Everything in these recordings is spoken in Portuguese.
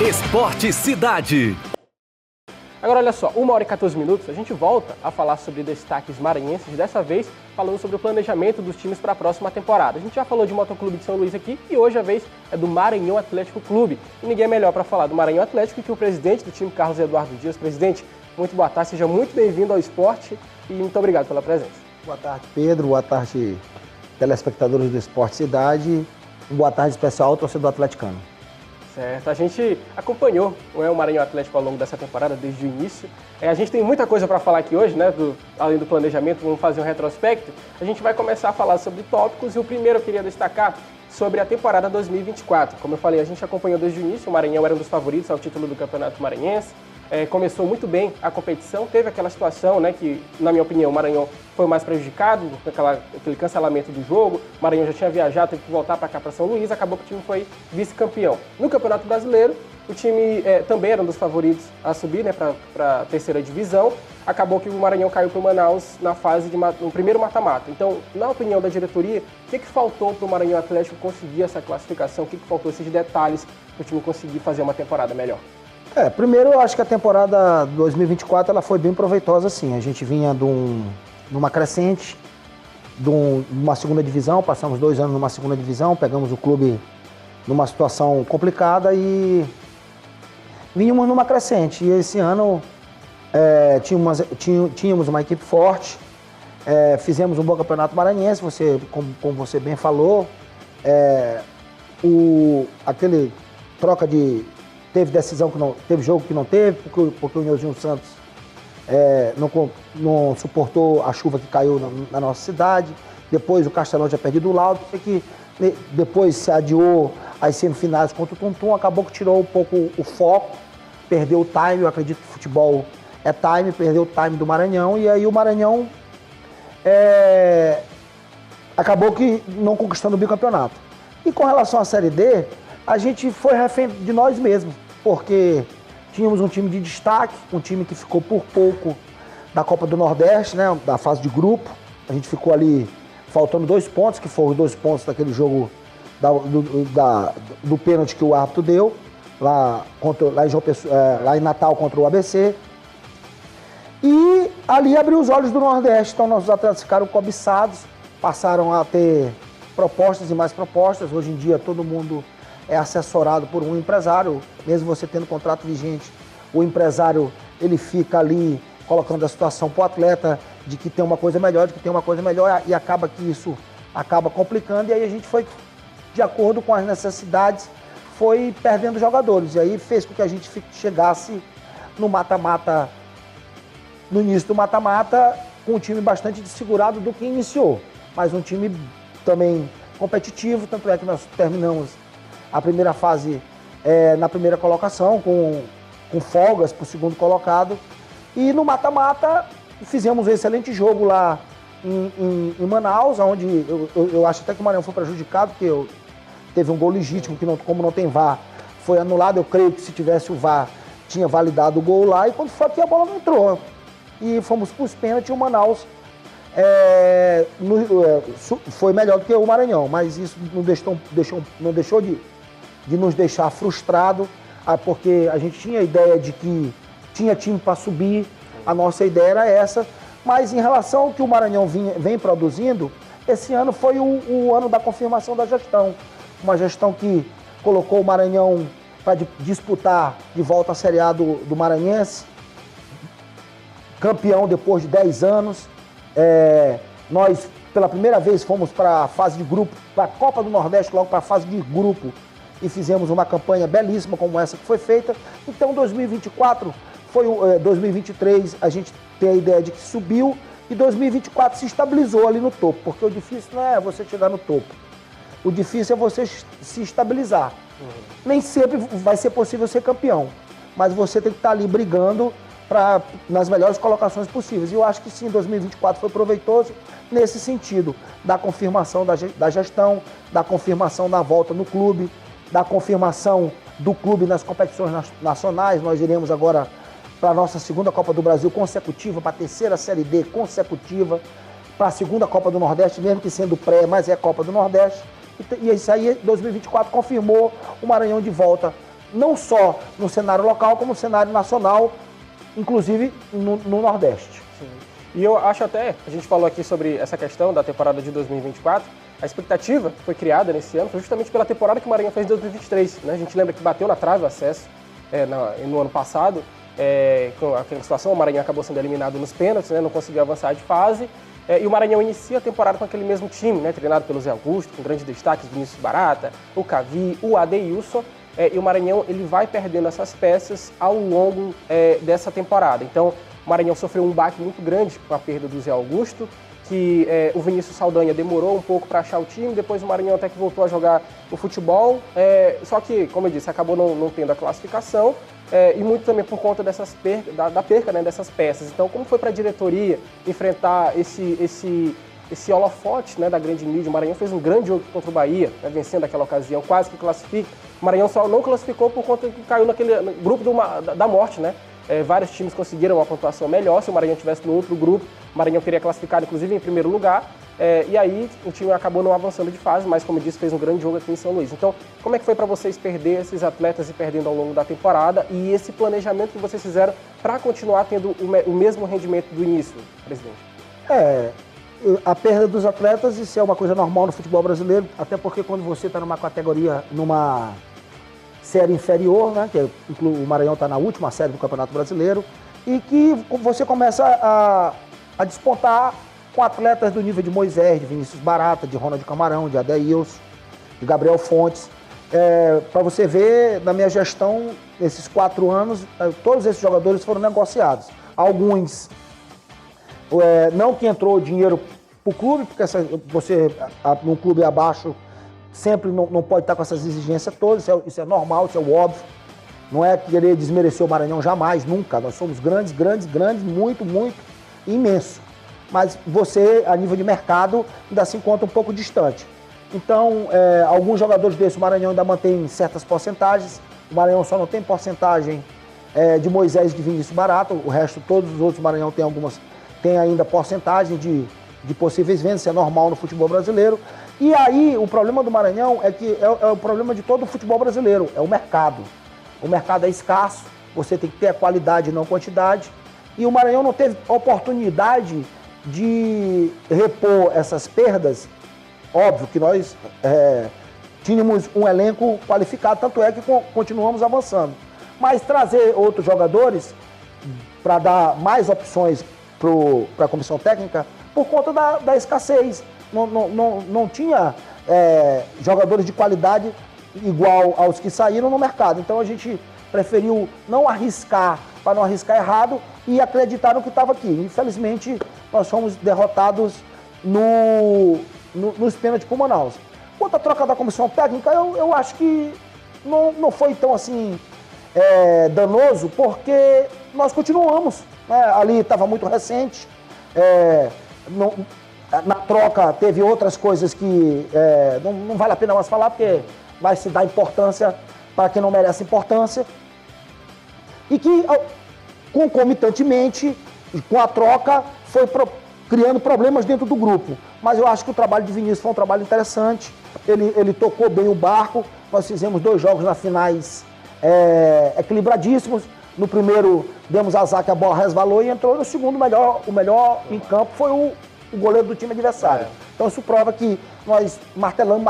Esporte Cidade. Agora olha só, 1h14, a gente volta a falar sobre destaques maranhenses, dessa vez falando sobre o planejamento dos times para a próxima temporada. A gente já falou de Motoclube de São Luís aqui e hoje a vez é do Maranhão Atlético Clube. E ninguém é melhor para falar do Maranhão Atlético que o presidente do time, Carlos Eduardo Dias. Presidente, muito boa tarde, seja muito bem-vindo ao esporte e muito obrigado pela presença. Boa tarde, Pedro, boa tarde, telespectadores do Esporte Cidade, boa tarde especial ao torcedor atleticano. Certo, a gente acompanhou o Maranhão Atlético ao longo dessa temporada, desde o início. A gente tem muita coisa para falar aqui hoje, né? Além do planejamento, vamos fazer um retrospecto. A gente vai começar a falar sobre tópicos e o primeiro eu queria destacar sobre a temporada 2024. Como eu falei, a gente acompanhou desde o início, o Maranhão era um dos favoritos ao título do Campeonato Maranhense. Começou muito bem a competição, teve aquela situação, né, que, na minha opinião, o Maranhão foi mais prejudicado, aquele cancelamento do jogo, o Maranhão já tinha viajado, teve que voltar para cá, para São Luís, acabou que o time foi vice-campeão. No Campeonato Brasileiro, o time também era um dos favoritos a subir, né, para a terceira divisão, acabou que o Maranhão caiu para o Manaus na fase no primeiro mata-mata. Então, na opinião da diretoria, o que faltou para o Maranhão Atlético conseguir essa classificação, o que faltou esses detalhes para o time conseguir fazer uma temporada melhor? Primeiro eu acho que a temporada 2024 ela foi bem proveitosa, sim. A gente vinha numa crescente, numa segunda divisão, passamos 2 anos numa segunda divisão, pegamos o clube numa situação complicada vínhamos numa crescente. E esse ano tínhamos uma equipe forte, fizemos um bom campeonato maranhense, como você bem falou, aquele troca de... Teve decisão que não teve, jogo que não teve, porque o Nilzinho Santos não suportou a chuva que caiu na nossa cidade. Depois o Castelão já perdido o laudo, depois se adiou as semifinais contra o Tuntum, acabou que tirou um pouco o foco, perdeu o time. Eu acredito que futebol é time, perdeu o time do Maranhão, e aí o Maranhão acabou que não conquistando o bicampeonato. E com relação à Série D, a gente foi refém de nós mesmos, porque tínhamos um time de destaque, um time que ficou por pouco da Copa do Nordeste, né, da fase de grupo. A gente ficou ali faltando 2 pontos, que foram os 2 pontos daquele jogo do pênalti que o árbitro deu, lá em Natal contra o ABC. E ali abriu os olhos do Nordeste, então nossos atletas ficaram cobiçados, passaram a ter propostas e mais propostas. Hoje em dia todo mundo é assessorado por um empresário, mesmo você tendo contrato vigente, o empresário ele fica ali colocando a situação para o atleta de que tem uma coisa melhor, e acaba que isso acaba complicando, e aí a gente foi, de acordo com as necessidades, foi perdendo jogadores, e aí fez com que a gente chegasse no mata-mata, no início do mata-mata, com um time bastante desfigurado do que iniciou, mas um time também competitivo, tanto é que nós terminamos a primeira fase na primeira colocação, com folgas para o segundo colocado. E no mata-mata fizemos um excelente jogo lá em Manaus, onde eu acho até que o Maranhão foi prejudicado, porque teve um gol legítimo, que como não tem VAR, foi anulado. Eu creio que se tivesse o VAR, tinha validado o gol lá. E quando foi aqui, a bola não entrou. E fomos para os pênaltis, e o Manaus foi melhor do que o Maranhão. Mas isso não deixou de nos deixar frustrado, porque a gente tinha a ideia de que tinha time para subir, a nossa ideia era essa, mas em relação ao que o Maranhão vem produzindo, esse ano foi o ano da confirmação da gestão, uma gestão que colocou o Maranhão para disputar de volta a Série A do Maranhense, campeão depois de 10 anos, nós pela primeira vez fomos para a fase de grupo, para a Copa do Nordeste, logo para a fase de grupo, e fizemos uma campanha belíssima como essa que foi feita. Então 2024 2023 a gente tem a ideia de que subiu, e 2024 se estabilizou ali no topo, porque o difícil não é você chegar no topo, o difícil é você se estabilizar. Nem sempre vai ser possível ser campeão, mas você tem que estar ali brigando nas melhores colocações possíveis. E eu acho que sim, 2024 foi proveitoso nesse sentido, da confirmação da gestão, da confirmação da volta no clube, da confirmação do clube nas competições nacionais. Nós iremos agora para a nossa segunda Copa do Brasil consecutiva, para a terceira Série D consecutiva, para a segunda Copa do Nordeste, mesmo que sendo pré, mas é Copa do Nordeste. E isso aí, 2024, confirmou o Maranhão de volta não só no cenário local, como no cenário nacional, inclusive no Nordeste. Sim. E eu acho até, a gente falou aqui sobre essa questão da temporada de 2024, a expectativa que foi criada nesse ano foi justamente pela temporada que o Maranhão fez em 2023. Né? A gente lembra que bateu na trave o acesso no ano passado, com aquela situação, o Maranhão acabou sendo eliminado nos pênaltis, né? Não conseguiu avançar de fase. E o Maranhão inicia a temporada com aquele mesmo time, né? Treinado pelo Zé Augusto, com grandes destaques, Vinícius Barata, o Cavi, o Adeilson. E o Maranhão ele vai perdendo essas peças ao longo dessa temporada. Então, o Maranhão sofreu um baque muito grande com a perda do Zé Augusto, que o Vinícius Saldanha demorou um pouco para achar o time, depois o Maranhão até que voltou a jogar o futebol, só que, como eu disse, acabou não tendo a classificação, e muito também por conta da perca, né, dessas peças. Então, como foi para a diretoria enfrentar esse holofote, né, da grande mídia? O Maranhão fez um grande jogo contra o Bahia, né, vencendo aquela ocasião, quase que classifica. O Maranhão só não classificou por conta que caiu naquele grupo da morte, né? Vários times conseguiram uma pontuação melhor. Se o Maranhão estivesse no outro grupo, o Maranhão teria classificado, inclusive, em primeiro lugar. E aí o time acabou não avançando de fase, mas, como eu disse, fez um grande jogo aqui em São Luís. Então, como é que foi para vocês perder esses atletas e perdendo ao longo da temporada? E esse planejamento que vocês fizeram para continuar tendo o mesmo rendimento do início, presidente? A perda dos atletas, isso é uma coisa normal no futebol brasileiro, até porque quando você está numa categoria, numa série inferior, né, que o Maranhão está na última série do Campeonato Brasileiro, e que você começa a despontar com atletas do nível de Moisés, de Vinícius Barata, de Ronald Camarão, de Adeilson, de Gabriel Fontes. Para você ver, na minha gestão, nesses 4 anos, todos esses jogadores foram negociados. Alguns, não que entrou dinheiro para o clube, porque você, num clube abaixo, sempre não pode estar com essas exigências todas, isso é normal, isso é óbvio. Não é querer desmerecer o Maranhão jamais, nunca. Nós somos grandes, muito, muito, imenso. Mas você, a nível de mercado, ainda se encontra um pouco distante. Então, alguns jogadores desses, o Maranhão ainda mantém certas porcentagens. O Maranhão só não tem porcentagem de Moisés e de Vinícius Barata. O resto, todos os outros, o Maranhão tem ainda porcentagem de possíveis vendas, isso é normal no futebol brasileiro. E aí, o problema do Maranhão é que é o problema de todo o futebol brasileiro, é o mercado. O mercado é escasso, você tem que ter a qualidade e não quantidade. E o Maranhão não teve oportunidade de repor essas perdas. Óbvio que nós tínhamos um elenco qualificado, tanto é que continuamos avançando. Mas trazer outros jogadores para dar mais opções para a comissão técnica, por conta da escassez. Não tinha jogadores de qualidade igual aos que saíram no mercado. Então a gente preferiu não arriscar, para não arriscar errado, e acreditar no que estava aqui. Infelizmente, nós fomos derrotados nos pênaltis por Manaus. Quanto à troca da comissão técnica, eu acho que não foi tão assim danoso, porque nós continuamos. Né? Ali estava muito recente. Na troca teve outras coisas que não vale a pena mais falar, porque vai se dar importância para quem não merece importância. E que, concomitantemente, com a troca, foi criando problemas dentro do grupo. Mas eu acho que o trabalho de Vinícius foi um trabalho interessante. Ele tocou bem o barco. Nós fizemos 2 jogos na finais equilibradíssimos. No primeiro, demos azar que a bola resvalou e entrou. No segundo, o melhor em campo foi o goleiro do time adversário. Então isso prova que nós martelamos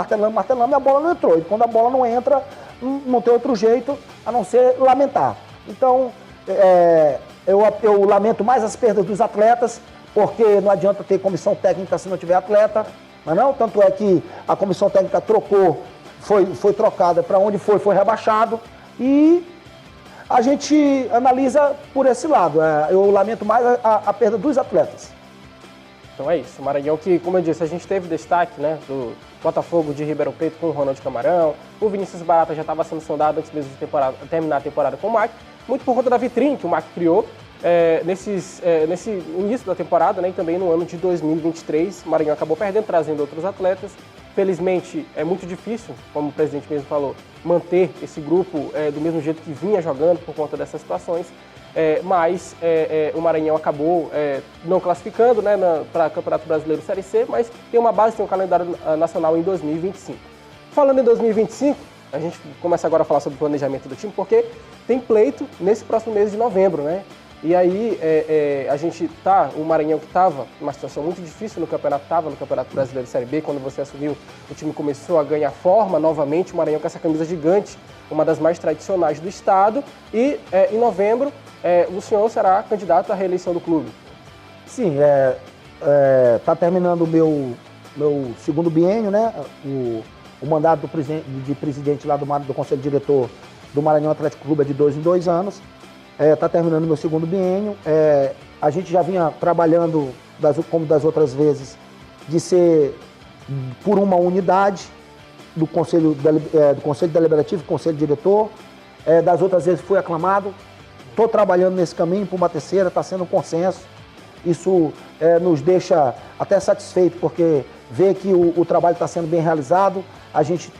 e a bola não entrou. E quando a bola não entra, não tem outro jeito a não ser lamentar. Então, eu lamento mais as perdas dos atletas, porque não adianta ter comissão técnica se não tiver atleta. Mas não, tanto é que a comissão técnica foi trocada, para onde foi rebaixado. E a gente analisa por esse lado. Eu lamento mais a perda dos atletas. Então é isso, o Maranhão que, como eu disse, a gente teve destaque, né, do Botafogo de Ribeirão Preto com o Ronald Camarão, o Vinícius Barata já estava sendo sondado antes mesmo de terminar a temporada com o MAC, muito por conta da vitrine que o MAC criou nesse início da temporada, né, e também no ano de 2023, o Maranhão acabou perdendo, trazendo outros atletas. Felizmente, é muito difícil, como o presidente mesmo falou, manter esse grupo do mesmo jeito que vinha jogando por conta dessas situações. Mas o Maranhão acabou não classificando, né, para o Campeonato Brasileiro Série C, mas tem uma base, tem um calendário nacional em 2025. Falando em 2025, A gente começa agora a falar sobre o planejamento do time, porque tem pleito nesse próximo mês de novembro, né? E aí, o Maranhão que estava numa situação muito difícil no Campeonato Brasileiro Série B, quando você assumiu, o time começou a ganhar forma novamente, o Maranhão com essa camisa gigante, uma das mais tradicionais do estado, e em novembro o senhor será candidato à reeleição do clube. Sim, está terminando o meu segundo biênio, né? O mandato de presidente lá do Conselho Diretor do Maranhão Atlético Clube é de 2 em 2 anos. Está terminando o meu segundo biênio. A gente já vinha trabalhando, como das outras vezes, de ser por uma unidade do Conselho Deliberativo, Conselho Diretor. Das outras vezes fui aclamado. Estou trabalhando nesse caminho para uma terceira, está sendo um consenso. Isso nos deixa até satisfeito, porque vê que o trabalho está sendo bem realizado. A gente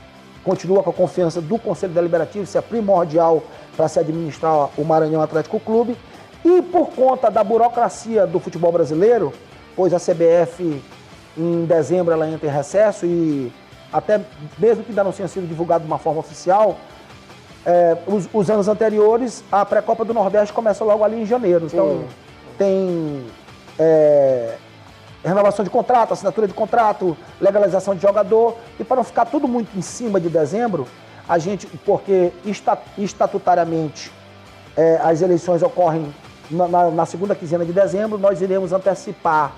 continua com a confiança do Conselho Deliberativo, isso é primordial para se administrar o Maranhão Atlético Clube. E por conta da burocracia do futebol brasileiro, pois a CBF em dezembro ela entra em recesso e até mesmo que ainda não tenha sido divulgado de uma forma oficial, os anos anteriores, a pré-copa do Nordeste começa logo ali em janeiro. Então tem renovação de contrato, assinatura de contrato, legalização de jogador. E para não ficar tudo muito em cima de dezembro, a gente, porque estatutariamente as eleições ocorrem na segunda quinzena de dezembro, nós iremos antecipar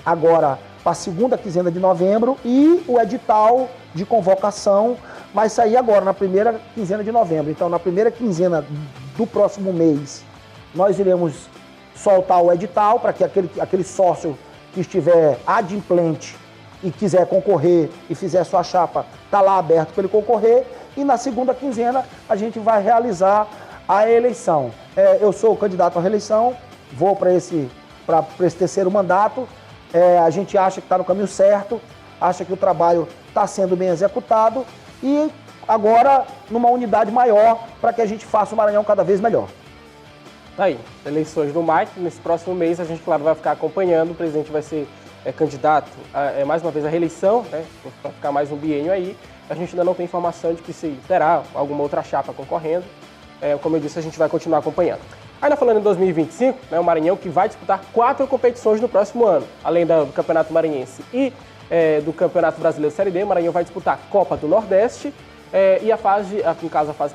agora para a segunda quinzena de novembro e o edital de convocação vai sair agora, na primeira quinzena de novembro. Então, na primeira quinzena do próximo mês, nós iremos soltar o edital para que aquele sócio que estiver adimplente e quiser concorrer e fizer sua chapa, está lá aberto para ele concorrer. E na segunda quinzena a gente vai realizar a eleição. Eu sou o candidato à reeleição, vou para esse terceiro mandato. A gente acha que está no caminho certo, acha que o trabalho está sendo bem executado e agora numa unidade maior para que a gente faça o Maranhão cada vez melhor. Aí, eleições do Mike, nesse próximo mês a gente, claro, vai ficar acompanhando, o presidente vai ser candidato mais uma vez à reeleição, né, para ficar mais um biênio aí. A gente ainda não tem informação de que se terá alguma outra chapa concorrendo. Como eu disse, a gente vai continuar acompanhando. Ainda falando em 2025, né, o Maranhão que vai disputar 4 competições no próximo ano, além do Campeonato Maranhense e do Campeonato Brasileiro Série D, o Maranhão vai disputar a Copa do Nordeste, e a fase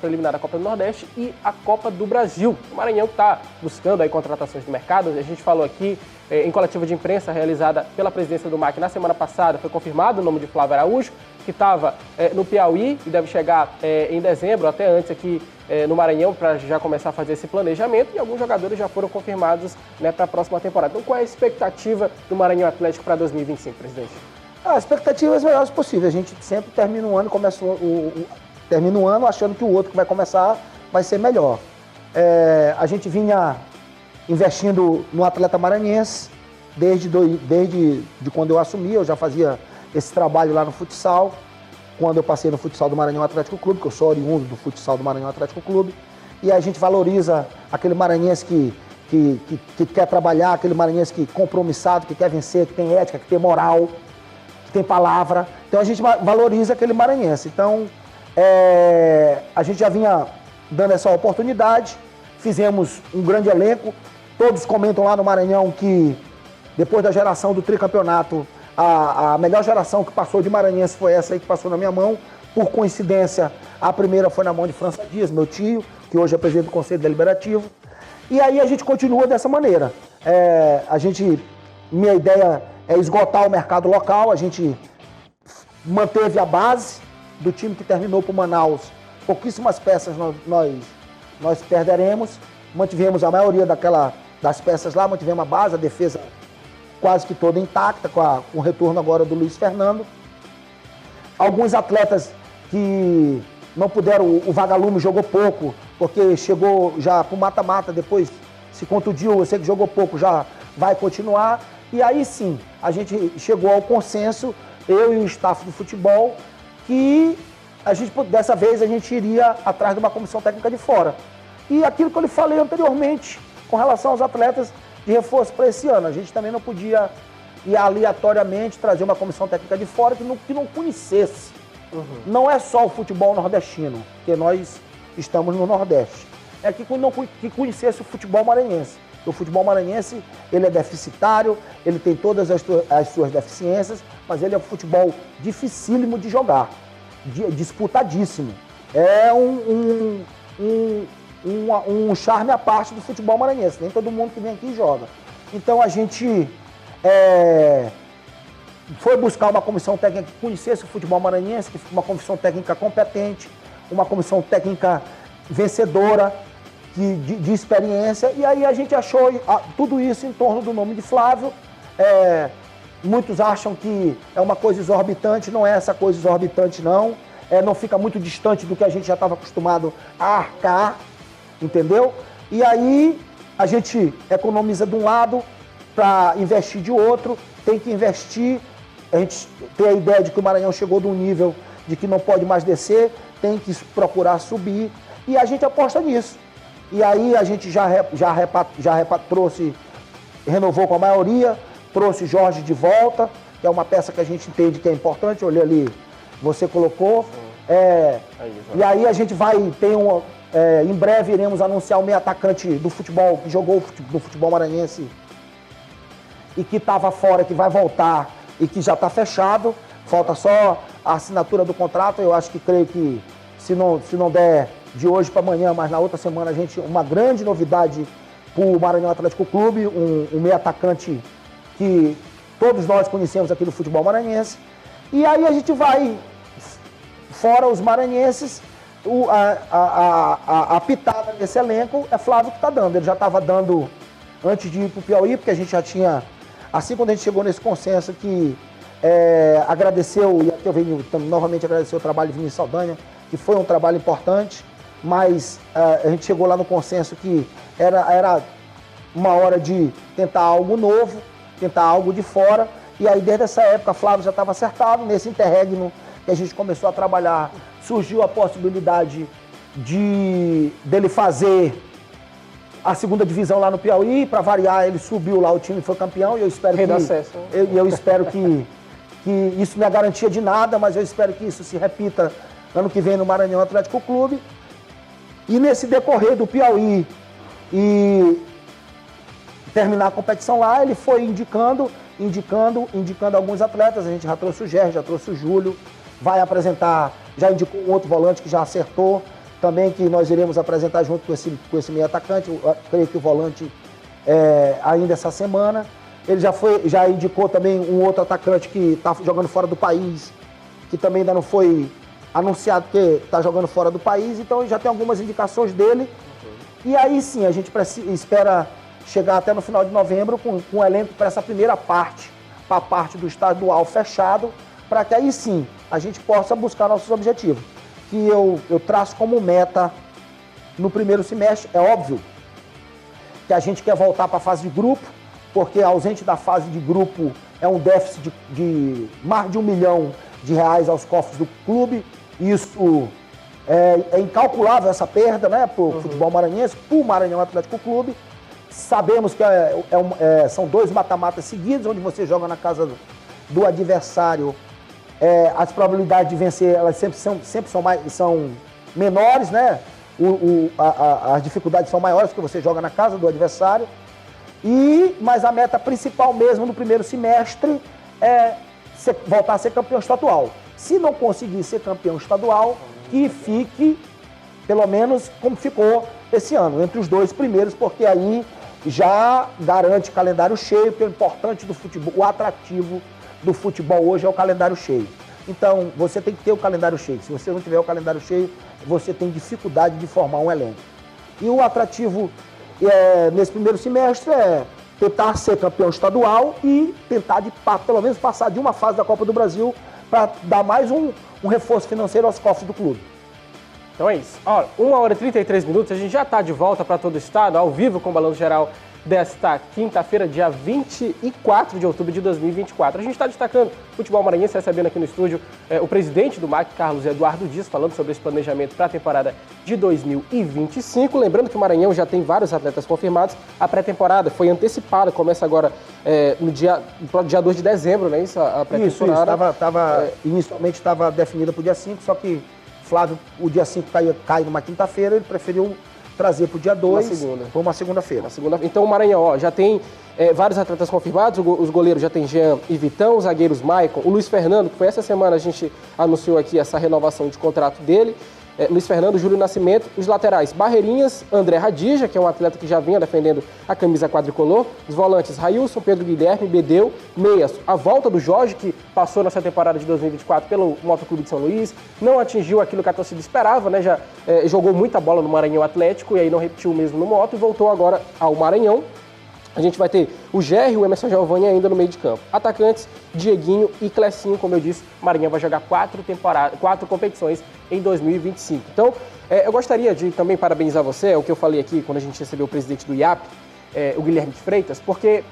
preliminar da Copa do Nordeste e a Copa do Brasil. O Maranhão está buscando aí contratações do mercado. A gente falou aqui em coletiva de imprensa realizada pela presidência do MAC na semana passada, foi confirmado o nome de Flávio Araújo, que estava no Piauí e deve chegar em dezembro, até antes aqui no Maranhão, para já começar a fazer esse planejamento, e alguns jogadores já foram confirmados, né, para a próxima temporada. Então, qual é a expectativa do Maranhão Atlético para 2025, presidente? As expectativas melhores possíveis. A gente sempre termina um ano, termina um ano achando que o outro que vai começar vai ser melhor. A gente vinha investindo no atleta maranhense desde quando eu assumi. Eu já fazia esse trabalho lá no futsal, quando eu passei no futsal do Maranhão Atlético Clube, que eu sou oriundo do futsal do Maranhão Atlético Clube. E a gente valoriza aquele maranhense que quer trabalhar, aquele maranhense que é compromissado, que quer vencer, que tem ética, que tem moral, que tem palavra. Então a gente valoriza aquele maranhense. Então a gente já vinha dando essa oportunidade, fizemos um grande elenco. Todos comentam lá no Maranhão que depois da geração do tricampeonato, a melhor geração que passou de maranhense foi essa aí que passou na minha mão. Por coincidência, a primeira foi na mão de França Dias, meu tio, que hoje é presidente do Conselho Deliberativo. E aí a gente continua dessa maneira. Minha ideia é esgotar o mercado local. A gente manteve a base do time que terminou para o Manaus. Pouquíssimas peças nós perderemos. Mantivemos a maioria das peças lá, mantivemos a base, a defesa quase que toda intacta, com o retorno agora do Luiz Fernando. Alguns atletas que não puderam, o Vagalume jogou pouco, porque chegou já para o mata-mata, depois se contundiu, eu sei que jogou pouco, já vai continuar. E aí sim, a gente chegou ao consenso, eu e o staff do futebol, que dessa vez a gente iria atrás de uma comissão técnica de fora. E aquilo que eu lhe falei anteriormente, com relação aos atletas de reforço para esse ano, a gente também não podia ir aleatoriamente trazer uma comissão técnica de fora que não conhecesse Não é só o futebol nordestino, porque nós estamos no Nordeste. É que conhecesse o futebol maranhense. O futebol maranhense, ele é deficitário, ele tem todas as suas deficiências, mas ele é um futebol dificílimo de jogar, disputadíssimo. É um charme à parte do futebol maranhense, nem todo mundo que vem aqui joga. Então a gente foi buscar uma comissão técnica que conhecesse o futebol maranhense, uma comissão técnica competente, uma comissão técnica vencedora, de experiência, e aí a gente achou tudo isso em torno do nome de Flávio. Muitos acham que é uma coisa exorbitante, não é essa coisa exorbitante não, não fica muito distante do que a gente já estava acostumado a arcar, entendeu? E aí a gente economiza de um lado para investir de outro, tem que investir, a gente tem a ideia de que o Maranhão chegou de um nível de que não pode mais descer, tem que procurar subir, e a gente aposta nisso. E aí a gente renovou com a maioria, trouxe Jorge de volta, que é uma peça que a gente entende que é importante, olhei ali, você colocou. E aí a gente em breve iremos anunciar o meio atacante do futebol, que jogou do futebol maranhense e que estava fora, que vai voltar e que já está fechado. Falta só a assinatura do contrato, eu acho que creio que se não der de hoje para amanhã, mas na outra semana uma grande novidade para o Maranhão Atlético Clube, um meio atacante que todos nós conhecemos aqui do futebol maranhense. E aí a gente vai, fora os maranhenses, a pitada desse elenco é Flávio que está dando. Ele já estava dando antes de ir para o Piauí, porque a gente já tinha, assim quando a gente chegou nesse consenso que agradeceu, e aqui eu venho novamente agradecer o trabalho de Vinícius Saldanha, que foi um trabalho importante, mas a gente chegou lá no consenso que era uma hora de tentar algo novo, tentar algo de fora, e aí desde essa época Flávio já estava acertado. Nesse interregno que a gente começou a trabalhar, surgiu a possibilidade dele fazer a segunda divisão lá no Piauí. Para variar, ele subiu lá, o time foi campeão, e eu espero que isso não é garantia de nada, mas eu espero que isso se repita ano que vem no Maranhão Atlético Clube. E nesse decorrer do Piauí e terminar a competição lá, ele foi indicando alguns atletas. A gente já trouxe o Gerson, já trouxe o Júlio, vai apresentar, já indicou um outro volante que já acertou também, que nós iremos apresentar junto com esse meio atacante. Eu creio que o volante ainda essa semana. Ele já indicou também um outro atacante que está jogando fora do país, que também ainda não foi anunciado que está jogando fora do país, então já tem algumas indicações dele. E aí sim, a gente espera chegar até no final de novembro com o elenco para essa primeira parte, para a parte do estadual fechado, para que aí sim a gente possa buscar nossos objetivos. Que eu traço como meta no primeiro semestre. É óbvio que a gente quer voltar para a fase de grupo, porque ausente da fase de grupo é um déficit de mais de R$1 milhão aos cofres do clube. Isso é incalculável, essa perda, né, para o futebol maranhense, para o Maranhão Atlético Clube. Sabemos que são 2 mata-matas seguidos, onde você joga na casa do adversário. As probabilidades de vencer, elas sempre são menores, né? As dificuldades são maiores porque você joga na casa do adversário. Mas a meta principal mesmo no primeiro semestre é voltar a ser campeão estadual. Se não conseguir ser campeão estadual, que fique pelo menos como ficou esse ano, entre os 2 primeiros, porque aí já garante calendário cheio, porque o importante do futebol, o atrativo do futebol hoje é o calendário cheio. Então, você tem que ter o calendário cheio. Se você não tiver o calendário cheio, você tem dificuldade de formar um elenco. E o atrativo nesse primeiro semestre é tentar ser campeão estadual e tentar, pelo menos, passar de uma fase da Copa do Brasil para dar mais um reforço financeiro aos cofres do clube. Então é isso. Ó, 1h33, a gente já está de volta para todo o estado, ao vivo com o Balanço Geral desta quinta-feira, dia 24 de outubro de 2024. A gente está destacando o futebol maranhense, recebendo aqui no estúdio o presidente do MAC, Carlos Eduardo Dias, falando sobre esse planejamento para a temporada de 2025. Lembrando que o Maranhão já tem vários atletas confirmados. A pré-temporada foi antecipada, começa agora no dia 2 de dezembro, né? Isso, a pré-temporada. Inicialmente estava definida para o dia 5, só que Flávio, o dia 5 cai numa quinta-feira, ele preferiu trazer para o dia 2, foi uma segunda-feira. Então o Maranhão já tem vários atletas confirmados, os goleiros já tem Jean e Vitão, os zagueiros Maicon, o Luiz Fernando, que foi essa semana a gente anunciou aqui essa renovação de contrato dele, Luiz Fernando, Júlio Nascimento, os laterais Barreirinhas, André Radija, que é um atleta que já vinha defendendo a camisa quadricolor, os volantes Railson, Pedro Guilherme, Bedeu, meias, a volta do Jorge, que passou nessa temporada de 2024 pelo Motoclube de São Luís, não atingiu aquilo que a torcida esperava, né? Já jogou muita bola no Maranhão Atlético e aí não repetiu o mesmo no Moto e voltou agora ao Maranhão. A gente vai ter o Gerry e o Emerson Giovanni ainda no meio de campo. Atacantes, Dieguinho e Clecinho, como eu disse, o Maranhão vai jogar 4 competições em 2025. Então, eu gostaria de também parabenizar você, o que eu falei aqui quando a gente recebeu o presidente do IAP, o Guilherme de Freitas, porque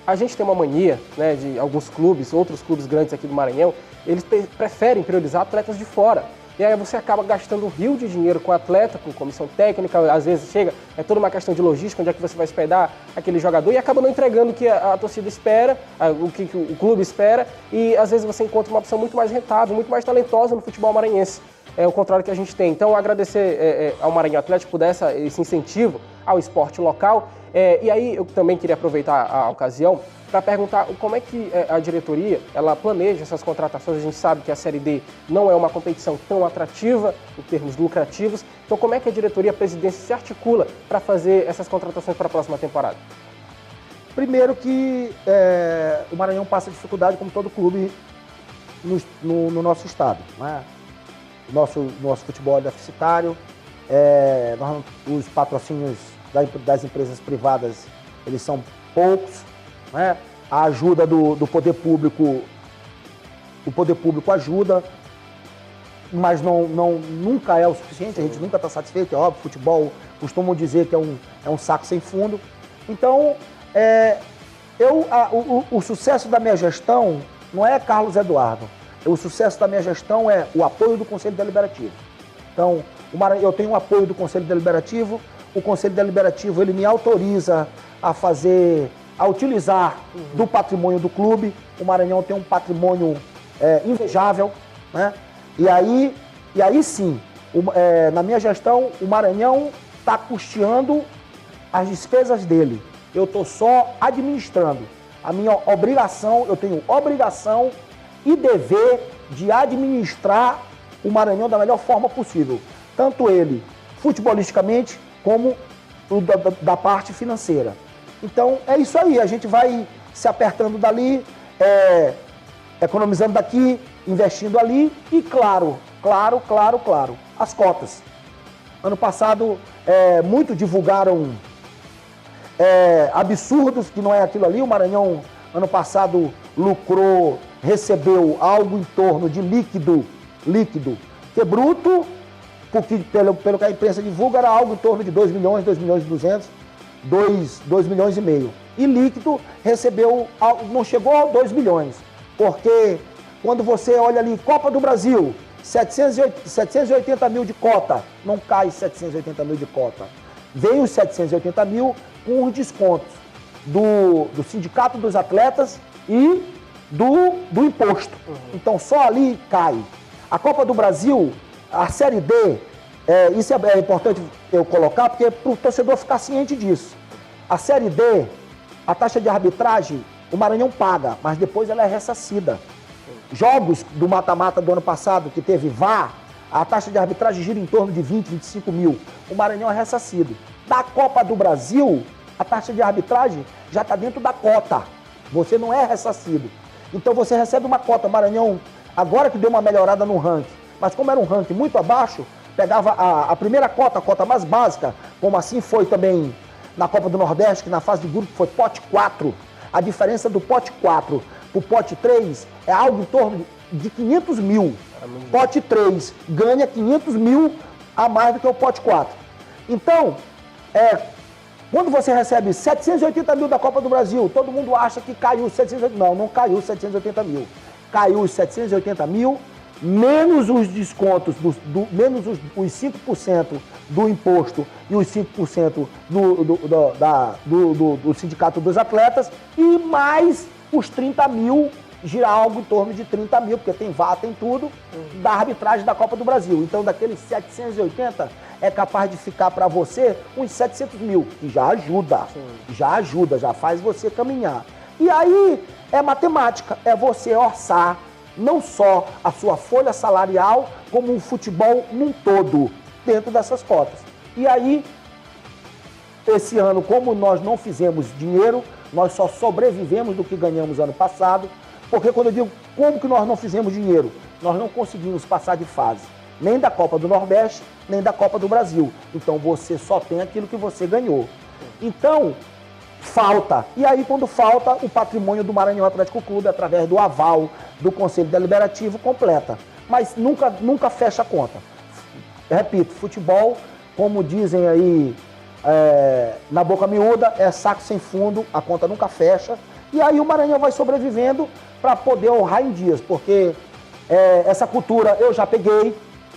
a gente tem uma mania, né, de alguns clubes, outros clubes grandes aqui do Maranhão, eles preferem priorizar atletas de fora. E aí você acaba gastando um rio de dinheiro com atleta, com comissão técnica, às vezes chega, é toda uma questão de logística, onde é que você vai hospedar aquele jogador, e acaba não entregando o que a torcida espera, o que o clube espera, e às vezes você encontra uma opção muito mais rentável, muito mais talentosa no futebol maranhense. É o contrário que a gente tem. Então, agradecer ao Maranhão Atlético por dar esse incentivo ao esporte local. E aí, eu também queria aproveitar a ocasião para perguntar como é que a diretoria ela planeja essas contratações. A gente sabe que a Série D não é uma competição tão atrativa em termos lucrativos. Então, como é que a diretoria, a presidência se articula para fazer essas contratações para a próxima temporada? Primeiro que o Maranhão passa dificuldade, como todo clube no nosso estado, né? Nosso futebol é deficitário, os patrocínios das empresas privadas eles são poucos, né? A ajuda do poder público, o poder público ajuda, mas nunca é o suficiente, a gente nunca está satisfeito, é óbvio, futebol costumam dizer que é um saco sem fundo. Então, o sucesso da minha gestão não é Carlos Eduardo. O sucesso da minha gestão é o apoio do Conselho Deliberativo. Então, eu tenho o apoio do Conselho Deliberativo. O Conselho Deliberativo ele me autoriza a utilizar do patrimônio do clube. O Maranhão tem um patrimônio invejável, né? E aí sim, na minha gestão, o Maranhão está custeando as despesas dele. Eu estou só administrando. A minha obrigação, eu tenho obrigação e dever de administrar o Maranhão da melhor forma possível. Tanto ele, futebolisticamente, como da parte financeira. Então, é isso aí. A gente vai se apertando dali, economizando daqui, investindo ali e, claro, as cotas. Ano passado, muito divulgaram absurdos, que não é aquilo ali. O Maranhão, ano passado, recebeu algo em torno de líquido, que é bruto, porque pelo que a imprensa divulga, era algo em torno de 2 milhões, 2 milhões e 200, 2 milhões e meio. E líquido recebeu, não chegou a 2 milhões, porque quando você olha ali, Copa do Brasil, 780 mil de cota, não cai 780 mil de cota. Veio os 780 mil com os descontos do Sindicato dos Atletas e do imposto. Então só ali cai. A Copa do Brasil, a Série D, isso é importante eu colocar, porque para o torcedor ficar ciente disso. A Série D, a taxa de arbitragem, o Maranhão paga, mas depois ela é ressarcida. Jogos do mata-mata do ano passado, que teve VAR, a taxa de arbitragem gira em torno de 20, 25 mil. O Maranhão é ressarcido. Da Copa do Brasil, a taxa de arbitragem já está dentro da cota. Você não é ressarcido. Então você recebe uma cota. Maranhão, agora que deu uma melhorada no ranking, mas como era um ranking muito abaixo, pegava a primeira cota, a cota mais básica, como assim foi também na Copa do Nordeste, que na fase de grupo foi pote 4. A diferença do pote 4 para o pote 3 é algo em torno de 500 mil. Pote 3 ganha 500 mil a mais do que o pote 4. Então, Quando você recebe 780 mil da Copa do Brasil, todo mundo acha que caiu os 780 mil. Não caiu os 780 mil. Caiu os 780 mil, menos os descontos, menos os 5% do imposto e os 5% do Sindicato dos Atletas e mais os 30 mil, gira algo em torno de 30 mil, porque tem VAR, tem tudo, da arbitragem da Copa do Brasil. Então, daqueles 780, é capaz de ficar para você uns 700 mil, que já ajuda, já faz você caminhar. E aí, é matemática, é você orçar não só a sua folha salarial, como o futebol num todo, dentro dessas cotas. E aí, esse ano, como nós não fizemos dinheiro, nós só sobrevivemos do que ganhamos ano passado, porque quando eu digo como que nós não fizemos dinheiro, nós não conseguimos passar de fase, nem da Copa do Nordeste, nem da Copa do Brasil. Então você só tem aquilo que você ganhou. Então, falta. E aí, quando falta, o patrimônio do Maranhão Atlético Clube, através do aval do Conselho Deliberativo, completa. Mas nunca fecha a conta. Repito, futebol, como dizem aí na boca miúda, é saco sem fundo, a conta nunca fecha. E aí o Maranhão vai sobrevivendo para poder honrar em dias, porque essa cultura eu já peguei,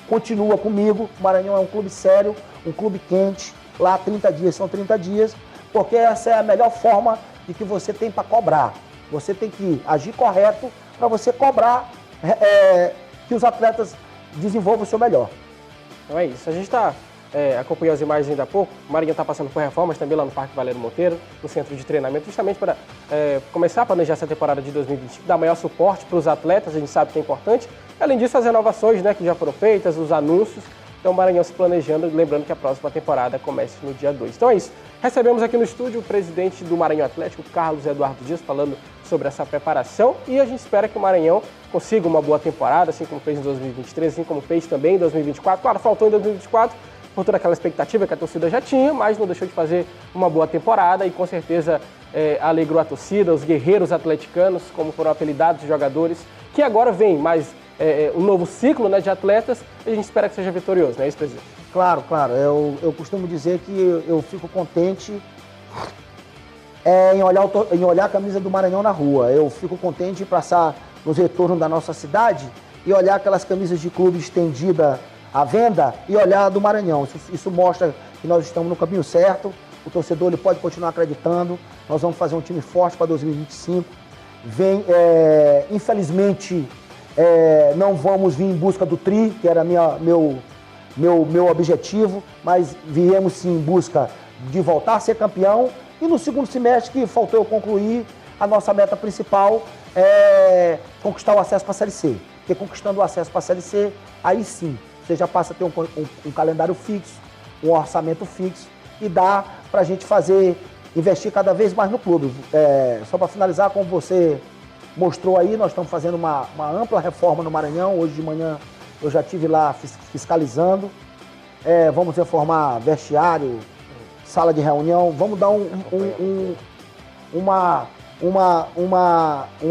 continua comigo. O Maranhão é um clube sério, um clube quente, lá 30 dias são 30 dias, porque essa é a melhor forma de que você tem para cobrar. Você tem que agir correto para você cobrar que os atletas desenvolvam o seu melhor. Então é isso. A gente acompanhou as imagens ainda há pouco. O Maranhão está passando por reformas também lá no Parque Valério Monteiro, no centro de treinamento, justamente para começar a planejar essa temporada de 2025, dar maior suporte para os atletas, a gente sabe que é importante. Além disso, as renovações, né, que já foram feitas, os anúncios. Então o Maranhão se planejando, lembrando que a próxima temporada começa no dia 2. Então é isso. Recebemos aqui no estúdio o presidente do Maranhão Atlético, Carlos Eduardo Dias, falando sobre essa preparação, e a gente espera que o Maranhão consiga uma boa temporada, assim como fez em 2023, assim como fez também em 2024. Claro, faltou em 2024, por toda aquela expectativa que a torcida já tinha, mas não deixou de fazer uma boa temporada e com certeza alegrou a torcida, os guerreiros atleticanos, como foram apelidados os jogadores, que agora vem mais um novo ciclo, né, de atletas, e a gente espera que seja vitorioso, não é isso, presidente? Claro. Eu costumo dizer que eu fico contente em olhar a camisa do Maranhão na rua. Eu fico contente em passar nos retornos da nossa cidade e olhar aquelas camisas de clube estendidas à venda e olhar a do Maranhão. Isso mostra que nós estamos no caminho certo. O torcedor ele pode continuar acreditando. Nós vamos fazer um time forte para 2025. Infelizmente, não vamos vir em busca do tri, que era meu objetivo, mas viemos sim em busca de voltar a ser campeão. E no segundo semestre, que faltou eu concluir, a nossa meta principal é conquistar o acesso para a Série C. Porque conquistando o acesso para a Série C, aí sim, você já passa a ter um calendário fixo, um orçamento fixo, e dá para a gente investir cada vez mais no clube. Só para finalizar, como você mostrou aí, nós estamos fazendo uma ampla reforma no Maranhão. Hoje de manhã eu já estive lá fiscalizando. Vamos reformar vestiário, sala de reunião, vamos dar um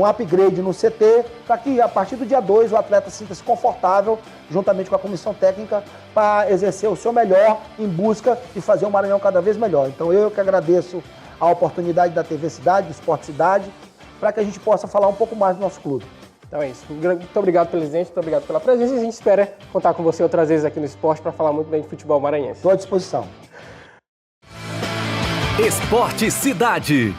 upgrade no CT, para que a partir do dia 2 o atleta sinta-se confortável, juntamente com a comissão técnica, para exercer o seu melhor em busca de fazer o Maranhão cada vez melhor. Então eu que agradeço a oportunidade da TV Cidade, do Esporte Cidade, para que a gente possa falar um pouco mais do nosso clube. Então é isso. Muito obrigado, presidente, muito obrigado pela presença, e a gente espera contar com você outras vezes aqui no Esporte para falar muito bem de futebol maranhense. Estou à disposição. Esporte Cidade.